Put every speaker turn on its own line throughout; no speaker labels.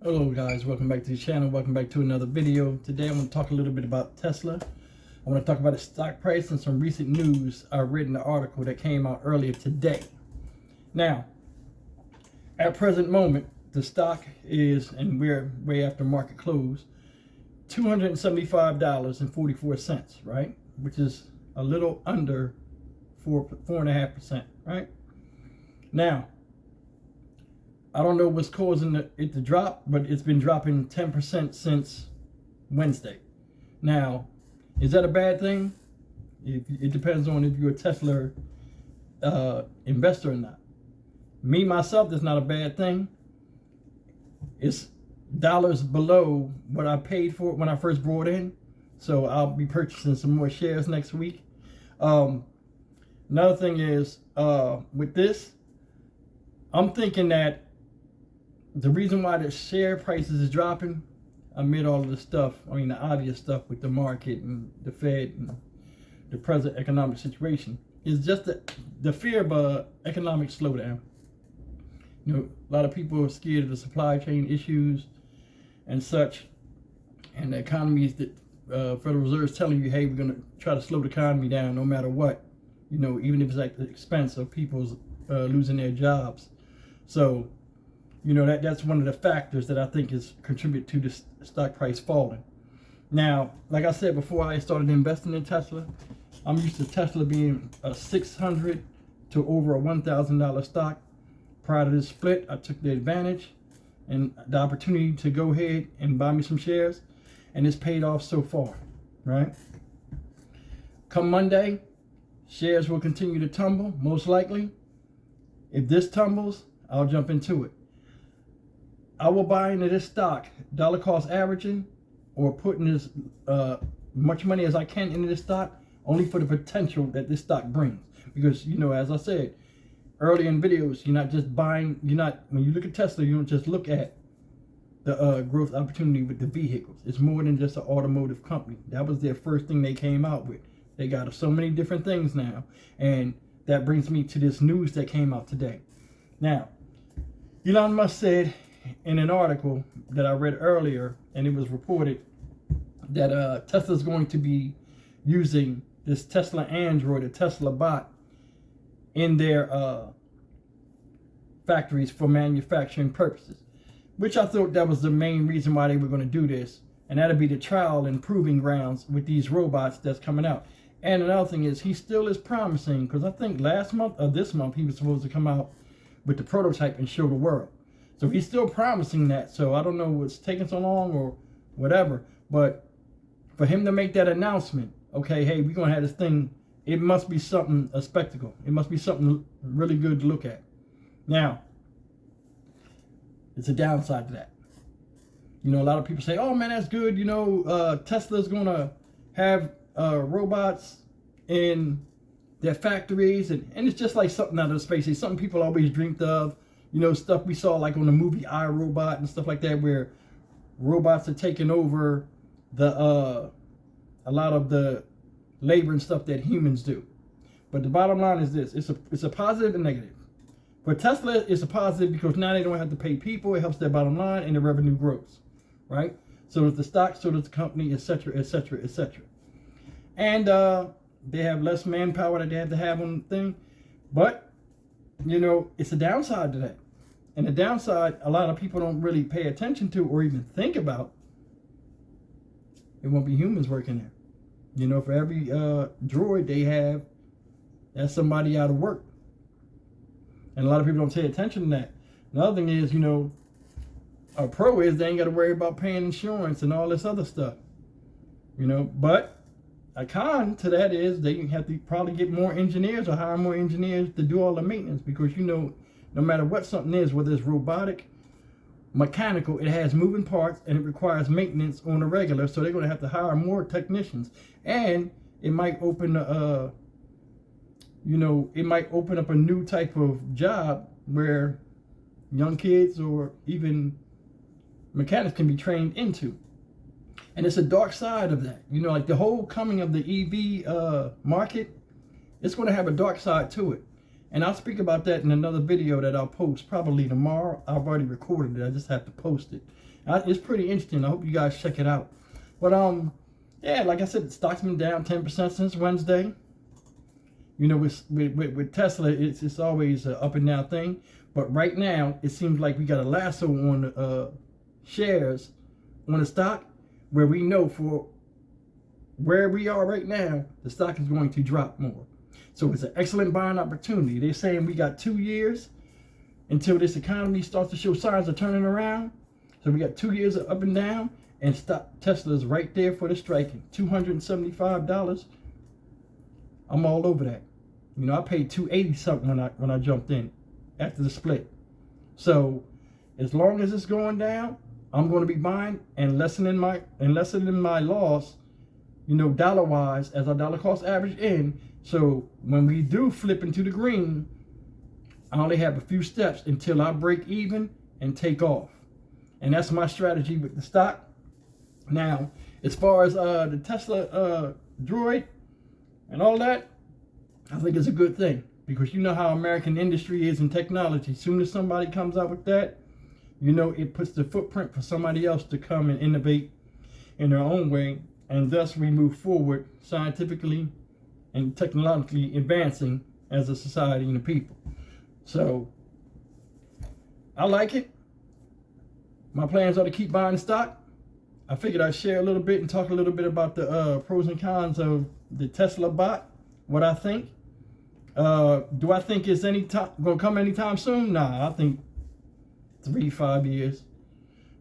Hello guys, welcome back to the channel. Welcome back to another video. Today I'm going to talk a little bit about Tesla. I want to talk about the stock price and some recent news I read in the article that came out earlier today. Now, at present moment, the stock is, and we're way after market close, $275.44, right? Which is a little under 4.5%, right? Now, I don't know what's causing it to drop, but it's been dropping 10% since Wednesday. Now, is that a bad thing? It depends on if you're a Tesla investor or not. Me, myself, that's not a bad thing. It's dollars below what I paid for it when I first brought in. So I'll be purchasing some more shares next week. Another thing is, with this, I'm thinking that the reason why the share prices is dropping, amid all of the stuff, the obvious stuff with the market and the Fed and the present economic situation, is just the fear of an economic slowdown. You know, a lot of people are scared of the supply chain issues and such, and the economies that Federal Reserve is telling you, hey, we're going to try to slow the economy down no matter what, you know, even if it's at the expense of people's losing their jobs. So, you know, that's one of the factors that I think is contribute to the stock price falling. Now, like I said before I started investing in Tesla, I'm used to Tesla being a $600 to over a $1,000 stock. Prior to this split, I took the advantage and the opportunity to go ahead and buy me some shares, and it's paid off so far, right? Come Monday, shares will continue to tumble, most likely. If this tumbles, I'll jump into it. I will buy into this stock, dollar cost averaging, or putting as much money as I can into this stock, only for the potential that this stock brings. Because, you know, as I said earlier in videos, you're not just buying, when you look at Tesla, you don't just look at the growth opportunity with the vehicles. It's more than just an automotive company. That was their first thing they came out with. They got so many different things now. And that brings me to this news that came out today. Now, Elon Musk said in an article that I read earlier, and it was reported that Tesla is going to be using this Tesla Android, a Tesla bot, in their factories for manufacturing purposes, which I thought that was the main reason why they were going to do this, and that'll be the trial and proving grounds with these robots that's coming out. And another thing is, he still is promising, because I think last month or this month he was supposed to come out with the prototype and show the world. So he's still promising that. So I don't know what's taking so long or whatever. But for him to make that announcement, okay, hey, we're going to have this thing, it must be something, a spectacle. It must be something really good to look at. Now, it's a downside to that. You know, a lot of people say, oh man, that's good. You know, Tesla's going to have robots in their factories. And it's just like something out of space. It's something people always dreamed of. You know, stuff we saw like on the movie I, Robot and stuff like that, where robots are taking over a lot of the labor and stuff that humans do. But the bottom line is this: it's a positive and negative. For Tesla, it's a positive because now they don't have to pay people. It helps their bottom line and the revenue grows, right? So does the stock, so does the company, etc., etc., etc. And they have less manpower that they have to have on the thing, but you know, it's a downside to that. And the downside, a lot of people don't really pay attention to or even think about. It won't be humans working there. You know, for every droid they have, that's somebody out of work. And a lot of people don't pay attention to that. Another thing is, you know, a pro is they ain't got to worry about paying insurance and all this other stuff. You know, but a con to that is they have to probably get more engineers or hire more engineers to do all the maintenance, because, you know, no matter what something is, whether it's robotic, mechanical, it has moving parts and it requires maintenance on a regular. So they're going to have to hire more technicians, and it might open it might open up a new type of job where young kids or even mechanics can be trained into. And it's a dark side of that. You know, like the whole coming of the EV market, it's going to have a dark side to it. And I'll speak about that in another video that I'll post probably tomorrow. I've already recorded it. I just have to post it. It's pretty interesting. I hope you guys check it out. But yeah, like I said, the stock's been down 10% since Wednesday. You know, with Tesla, it's always an up and down thing. But right now, it seems like we got a lasso on shares on the stock, where we know for where we are right now, the stock is going to drop more. So it's an excellent buying opportunity. They're saying we got 2 years until this economy starts to show signs of turning around. So we got 2 years of up and down, and Tesla's right there for the striking. $275. I'm all over that. You know, I paid $280 something when I jumped in after the split. So as long as it's going down, I'm going to be buying and lessening my loss, you know, dollar wise, as our dollar cost average in. So when we do flip into the green, I only have a few steps until I break even and take off. And that's my strategy with the stock. Now, as far as the Tesla Droid and all that, I think it's a good thing, because you know how American industry is in technology. As soon as somebody comes out with that, you know, it puts the footprint for somebody else to come and innovate in their own way, and thus we move forward scientifically and technologically advancing as a society and a people. So I like it. My plans are to keep buying stock. I figured I'd share a little bit and talk a little bit about the pros and cons of the Tesla bot, what I think. Do I think it's going to come anytime soon? Nah, I think 3-5 years.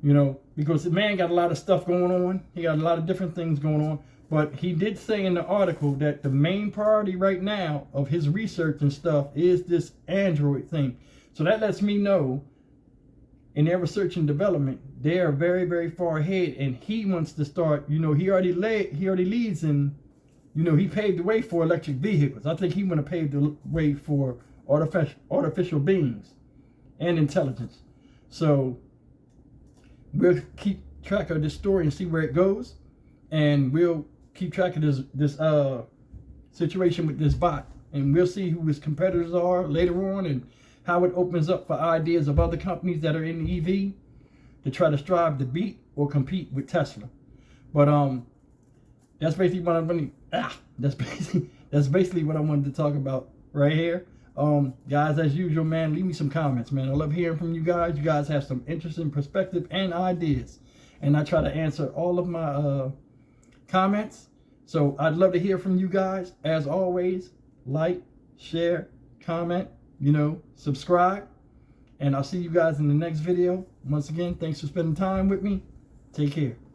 You know, because the man got a lot of stuff going on. He got a lot of different things going on. But he did say in the article that the main priority right now of his research and stuff is this Android thing. So that lets me know in their research and development, they are very, very far ahead. And he wants to start, you know, he already leads in, you know, he paved the way for electric vehicles. I think he want to pave the way for artificial beings and intelligence. So we'll keep track of this story and see where it goes, and we'll keep track of this situation with this bot, and we'll see who his competitors are later on and how it opens up for ideas of other companies that are in the EV to try to strive to beat or compete with Tesla. But that's basically what I'm really that's basically what I wanted to talk about right here. Guys, as usual, man, leave me some comments, man. I love hearing from you guys. You guys have some interesting perspective and ideas, and I try to answer all of my comments. So I'd love to hear from you guys. As always, like, share, comment, you know, subscribe, and I'll see you guys in the next video. Once again, thanks for spending time with me. Take care.